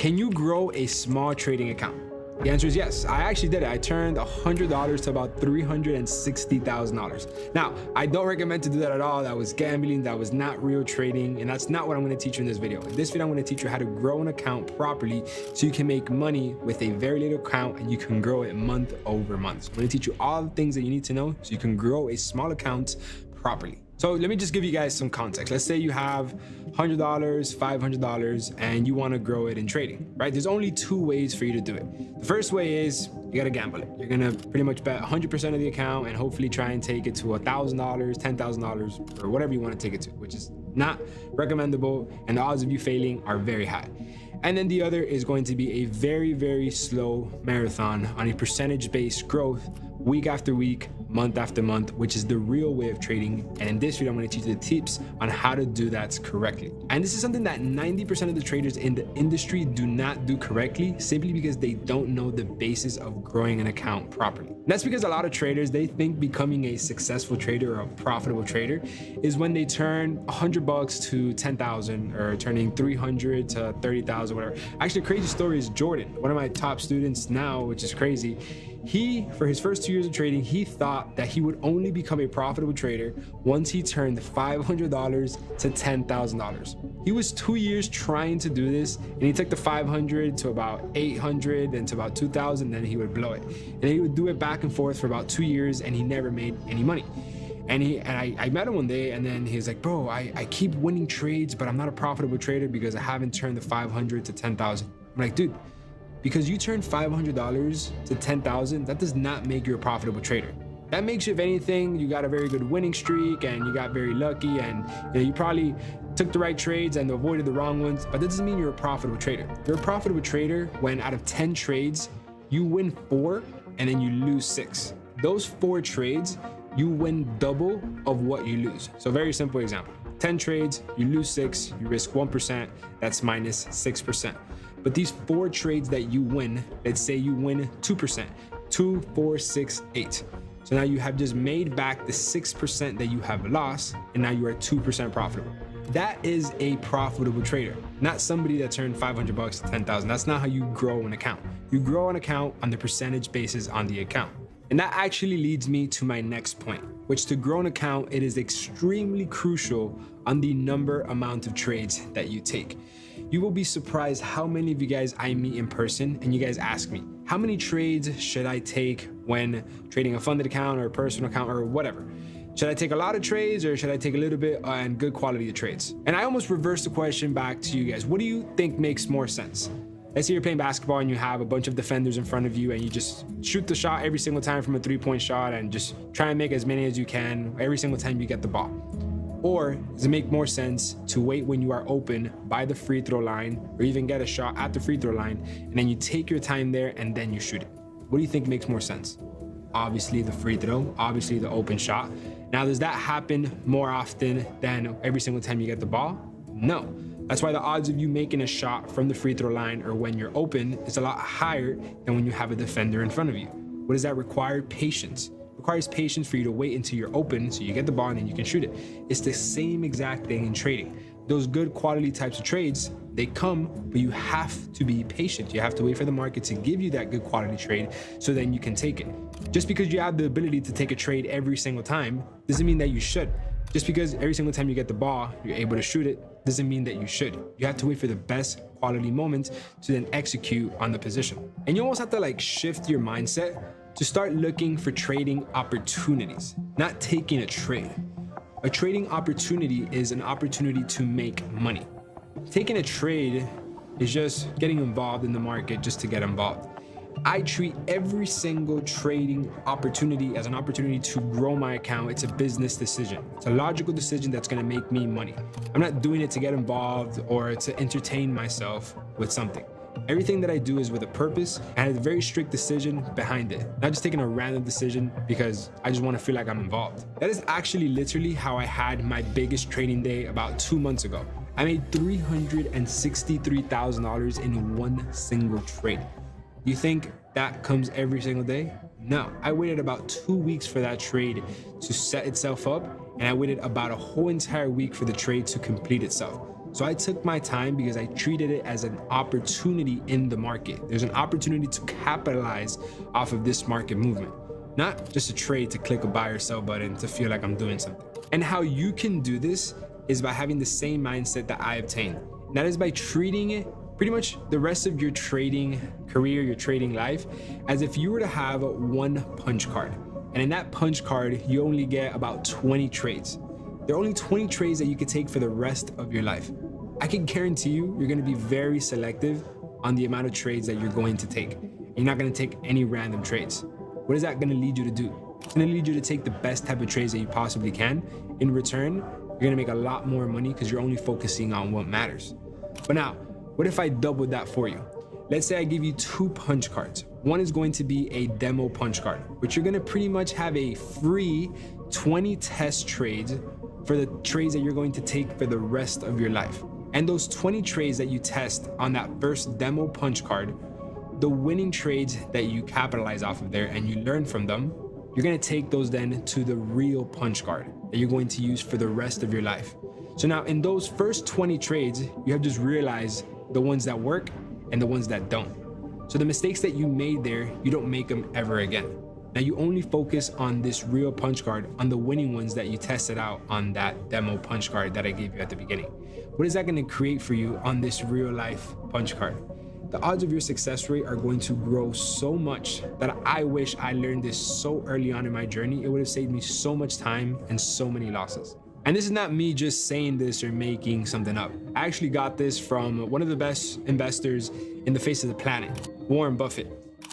Can you grow a small trading account? The answer is yes. I actually did it. I turned $100 to about $360,000. Now, I don't recommend to do that at all. That was gambling. That was not real trading. And that's not what I'm going to teach you in this video. In this video, I'm going to teach you how to grow an account properly so you can make money with a very little account and you can grow it month over month. So I'm going to teach you all the things that you need to know so you can grow a small account properly. So let me just give you guys some context. Let's say you have $100, $500, and you want to grow it in trading, right? There's only two ways for you to do it. The first way is you got to gamble it. You're going to pretty much bet 100% of the account and hopefully try and take it to $1,000, $10,000, or whatever you want to take it to, which is not recommendable. And the odds of you failing are very high. And then the other is going to be a very, very slow marathon on a percentage-based growth week after week, month after month, which is the real way of trading. And in this video, I'm going to teach you the tips on how to do that correctly. And this is something that 90% of the traders in the industry do not do correctly, simply because they don't know the basis of growing an account properly. And that's because a lot of traders, they think becoming a successful trader or a profitable trader is when they turn $100 to 10,000 or turning 300 to 30,000, whatever. Actually, a crazy story is Jordan, one of my top students now, which is crazy. He, for his first 2 years of trading, he thought that he would only become a profitable trader once he turned $500 to $10,000. He was 2 years trying to do this, and he took the 500 to about 800 and to about 2,000, then he would blow it. And he would do it back and forth for about 2 years, and he never made any money. And I met him one day, and then he's like, bro, I keep winning trades, but I'm not a profitable trader because I haven't turned the 500 to 10,000. I'm like, dude, because you turned $500 to 10,000, that does not make you a profitable trader. That makes you, if anything, you got a very good winning streak and you got very lucky, and you probably took the right trades and avoided the wrong ones, but that doesn't mean you're a profitable trader. You're a profitable trader when out of 10 trades, you win 4 and then you lose 6. Those 4 trades, you win double of what you lose. So very simple example, 10 trades, you lose 6, you risk 1%, that's minus 6%. But these 4 trades that you win, let's say you win 2%, 2, 4, 6, 8. So now you have just made back the 6% that you have lost, and now you are 2% profitable. That is a profitable trader, not somebody that turned $500 to 10,000. That's not how you grow an account. You grow an account on the percentage basis on the account. And that actually leads me to my next point, which to grow an account, it is extremely crucial on the amount of trades that you take. You will be surprised how many of you guys I meet in person and you guys ask me, how many trades should I take when trading a funded account or a personal account or whatever? Should I take a lot of trades or should I take a little bit and good quality of trades? And I almost reverse the question back to you guys. What do you think makes more sense? Let's say you're playing basketball and you have a bunch of defenders in front of you and you just shoot the shot every single time from a 3-point shot and just try and make as many as you can every single time you get the ball. Or does it make more sense to wait when you are open by the free throw line or even get a shot at the free throw line and then you take your time there and then you shoot it? What do you think makes more sense? Obviously the free throw, obviously the open shot. Now, does that happen more often than every single time you get the ball? No. That's why the odds of you making a shot from the free throw line or when you're open is a lot higher than when you have a defender in front of you. What does that require? Patience. It requires patience for you to wait until you're open so you get the ball and then you can shoot it. It's the same exact thing in trading. Those good quality types of trades, they come, but you have to be patient. You have to wait for the market to give you that good quality trade so then you can take it. Just because you have the ability to take a trade every single time doesn't mean that you should. Just because every single time you get the ball, you're able to shoot it, doesn't mean that you should. You have to wait for the best quality moments to then execute on the position. And you almost have to shift your mindset to start looking for trading opportunities, not taking a trade. A trading opportunity is an opportunity to make money. Taking a trade is just getting involved in the market just to get involved. I treat every single trading opportunity as an opportunity to grow my account. It's a business decision. It's a logical decision that's going to make me money. I'm not doing it to get involved or to entertain myself with something. Everything that I do is with a purpose and has a very strict decision behind it. Not just taking a random decision because I just want to feel like I'm involved. That is actually literally how I had my biggest trading day about 2 months ago. I made $363,000 in one single trade. You think that comes every single day? No, I waited about 2 weeks for that trade to set itself up, and I waited about a whole entire week for the trade to complete itself. So I took my time because I treated it as an opportunity in the market. There's an opportunity to capitalize off of this market movement, not just a trade to click a buy or sell button to feel like I'm doing something. And how you can do this is by having the same mindset that I obtained. And that is by treating it pretty much the rest of your trading career, your trading life, as if you were to have one punch card. And in that punch card, you only get about 20 trades. There are only 20 trades that you can take for the rest of your life. I can guarantee you're gonna be very selective on the amount of trades that you're going to take. You're not gonna take any random trades. What is that gonna lead you to do? It's gonna lead you to take the best type of trades that you possibly can. In return, you're gonna make a lot more money because you're only focusing on what matters. But now, what if I doubled that for you? Let's say I give you 2 punch cards. One is going to be a demo punch card, which you're gonna pretty much have a free 20 test trades for the trades that you're going to take for the rest of your life. And those 20 trades that you test on that first demo punch card, the winning trades that you capitalize off of there and you learn from them, you're gonna take those then to the real punch card that you're going to use for the rest of your life. So now in those first 20 trades, you have just realized the ones that work and the ones that don't. So the mistakes that you made there, you don't make them ever again. Now you only focus on this real punch card, on the winning ones that you tested out on that demo punch card that I gave you at the beginning. What is that gonna create for you on this real life punch card? The odds of your success rate are going to grow so much that I wish I learned this so early on in my journey. It would have saved me so much time and so many losses. And this is not me just saying this or making something up. I actually got this from one of the best investors in the face of the planet, Warren Buffett.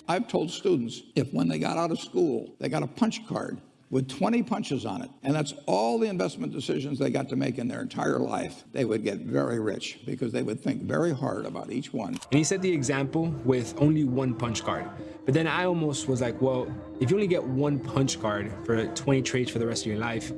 I've told students if when they got out of school, they got a punch card with 20 punches on it, and that's all the investment decisions they got to make in their entire life, they would get very rich because they would think very hard about each one. And he set the example with only 1 punch card. But then I almost was like, well, if you only get 1 punch card for 20 trades for the rest of your life,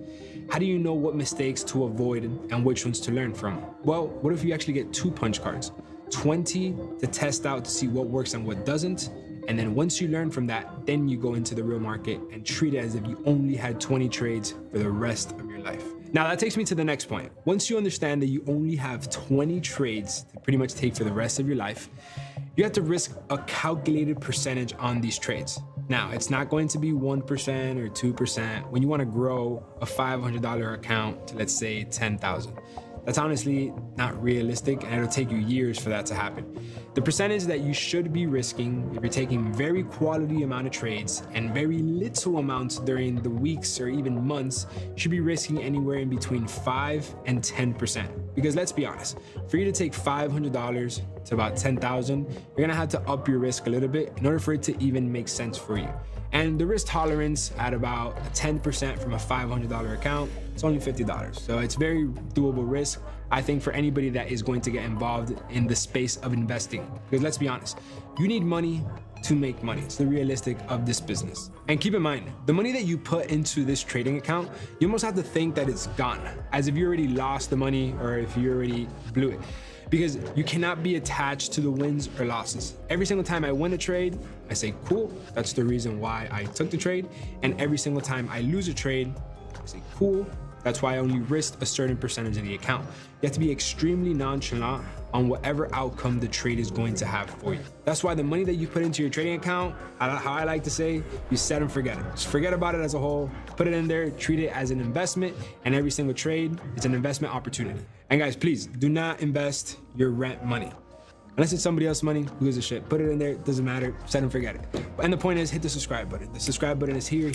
how do you know what mistakes to avoid and which ones to learn from? Well, what if you actually get 2 punch cards? 20 to test out to see what works and what doesn't. And then once you learn from that, then you go into the real market and treat it as if you only had 20 trades for the rest of your life. Now that takes me to the next point. Once you understand that you only have 20 trades to pretty much take for the rest of your life, you have to risk a calculated percentage on these trades. Now, it's not going to be 1% or 2% when you want to grow a $500 account to, let's say, 10,000. That's honestly not realistic, and it'll take you years for that to happen. The percentage that you should be risking if you're taking very quality amount of trades and very little amounts during the weeks or even months, you should be risking anywhere in between 5 and 10%. Because let's be honest, for you to take $500 to about 10,000, you're gonna have to up your risk a little bit in order for it to even make sense for you. And the risk tolerance at about 10% from a $500 account, it's only $50. So it's very doable risk, I think, for anybody that is going to get involved in the space of investing. Because let's be honest, you need money to make money. It's the realistic of this business. And keep in mind, the money that you put into this trading account, you almost have to think that it's gone, as if you already lost the money or if you already blew it. Because you cannot be attached to the wins or losses. Every single time I win a trade, I say, cool, that's the reason why I took the trade. And every single time I lose a trade, I say, cool, that's why I only risked a certain percentage of the account. You have to be extremely nonchalant on whatever outcome the trade is going to have for you. That's why the money that you put into your trading account, how I like to say, you set and forget it. Just forget about it as a whole, put it in there, treat it as an investment, and every single trade, it's an investment opportunity. And guys, please do not invest your rent money. Unless it's somebody else's money, who gives a shit? Put it in there, doesn't matter, set and forget it. And the point is, hit the subscribe button. The subscribe button is here.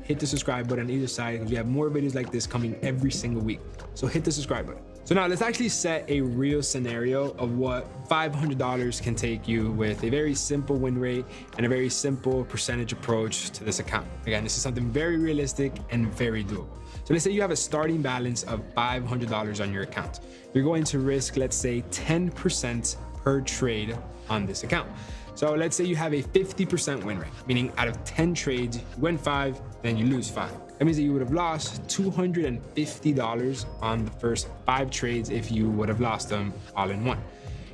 Hit the subscribe button on either side because we have more videos like this coming every single week. So hit the subscribe button. So now let's actually set a real scenario of what $500 can take you with a very simple win rate and a very simple percentage approach to this account. Again, this is something very realistic and very doable. So let's say you have a starting balance of $500 on your account. You're going to risk, let's say, 10% per trade on this account. So let's say you have a 50% win rate, meaning out of 10 trades, you win 5, then you lose 5. That means that you would have lost $250 on the first 5 trades if you would have lost them all in one.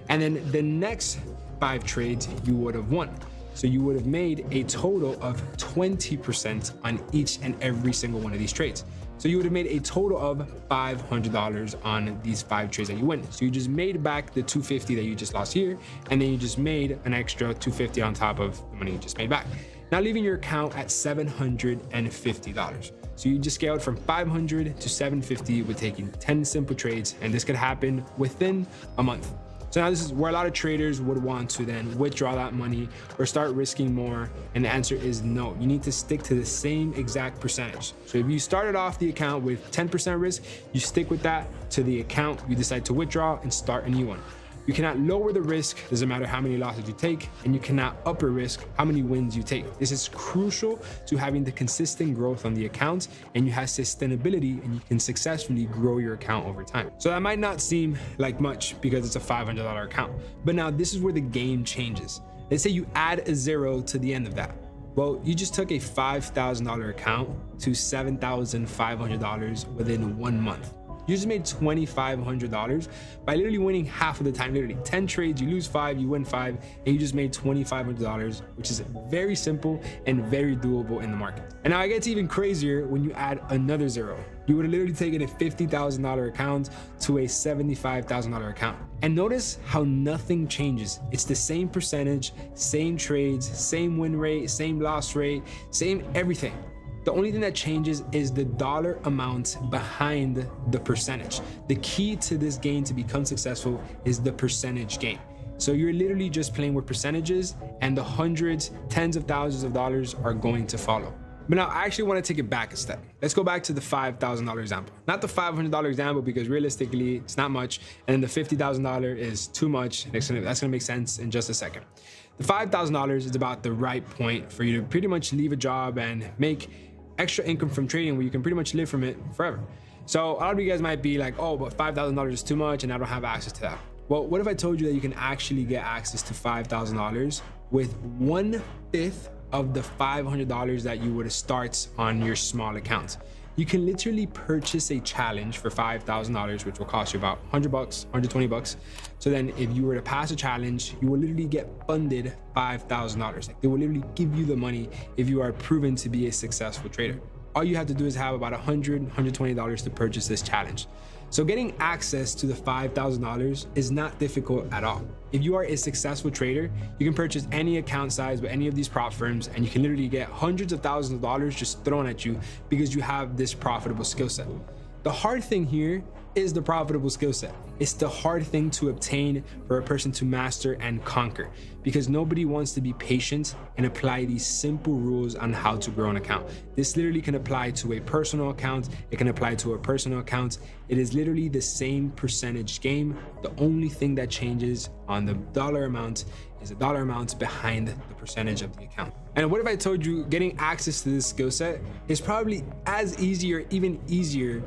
And then the next 5 trades you would have won. So you would have made a total of 20% on each and every single one of these trades. So you would have made a total of $500 on these 5 trades that you win. So you just made back the $250 that you just lost here, and then you just made an extra $250 on top of the money you just made back. Now leaving your account at $750. So you just scaled from 500 to 750 with taking 10 simple trades, and this could happen within a month. So now this is where a lot of traders would want to then withdraw that money or start risking more. And the answer is no. You need to stick to the same exact percentage. So if you started off the account with 10% risk, you stick with that to the account you decide to withdraw and start a new one. You cannot lower the risk, doesn't matter how many losses you take, and you cannot upper risk how many wins you take. This is crucial to having the consistent growth on the account, and you have sustainability, and you can successfully grow your account over time. So that might not seem like much because it's a $500 account, but now this is where the game changes. Let's say you add a 0 to the end of that. Well, you just took a $5,000 account to $7,500 within 1 month. You just made $2,500 by literally winning half of the time. Literally 10 trades, you lose 5, you win 5, and you just made $2,500, which is very simple and very doable in the market. And now it gets even crazier when you add another 0. You would have literally taken a $50,000 account to a $75,000 account. And notice how nothing changes. It's the same percentage, same trades, same win rate, same loss rate, same everything. The only thing that changes is the dollar amount behind the percentage. The key to this game to become successful is the percentage game. So you're literally just playing with percentages, and the hundreds, tens of thousands of dollars are going to follow. But now I actually want to take it back a step. Let's go back to the $5,000 example. Not the $500 example, because realistically it's not much, and then the $50,000 is too much. That's gonna make sense in just a second. The $5,000 is about the right point for you to pretty much leave a job and make extra income from trading where you can pretty much live from it forever. So a lot of you guys might be like, oh, but $5,000 is too much and I don't have access to that. Well, what if I told you that you can actually get access to $5,000 with 1/5 of the $500 that you would have starts on your small account? You can literally purchase a challenge for $5,000, which will cost you about $100, $120. So then if you were to pass a challenge, you will literally get funded $5,000. Like, they will literally give you the money if you are proven to be a successful trader. All you have to do is have about $100, $120 to purchase this challenge. So getting access to the $5,000 is not difficult at all. If you are a successful trader, you can purchase any account size with any of these prop firms, and you can literally get hundreds of thousands of dollars just thrown at you because you have this profitable skill set. The hard thing here is the profitable skill set. It's the hard thing to obtain for a person to master and conquer, because nobody wants to be patient and apply these simple rules on how to grow an account. This literally can apply to a personal account. It can apply to a personal account. It is literally the same percentage game. The only thing that changes on the dollar amount is the dollar amount behind the percentage of the account. And what if I told you getting access to this skill set is probably as easy or even easier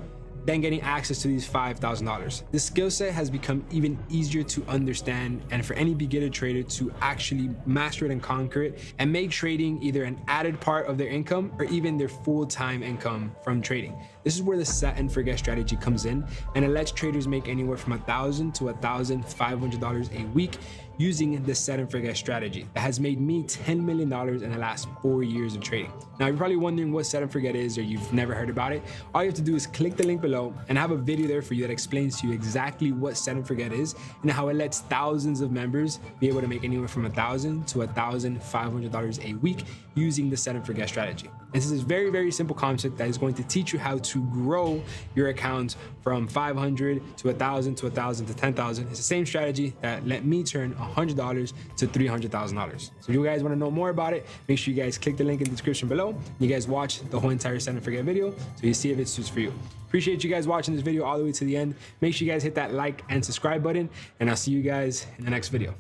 than getting access to these $5,000. This skill set has become even easier to understand, and for any beginner trader to actually master it and conquer it and make trading either an added part of their income or even their full-time income from trading. This is where the set and forget strategy comes in, and it lets traders make anywhere from $1,000 to $1,500 a week using the set and forget strategy that has made me $10 million in the last 4 years of trading. Now you're probably wondering what set and forget is, or you've never heard about it. All you have to do is click the link below and I have a video there for you that explains to you exactly what set and forget is and how it lets thousands of members be able to make anywhere from $1,000 to $1,500 a week using the set and forget strategy. And this is a very, very simple concept that is going to teach you how to grow your account from 500 to 1,000 to 1,000 to 10,000. It's the same strategy that let me turn $100 to $300,000. So if you guys want to know more about it, make sure you guys click the link in the description below. You guys watch the whole entire set and forget video so you see if it suits for you. Appreciate you guys watching this video all the way to the end. Make sure you guys hit that like and subscribe button, and I'll see you guys in the next video.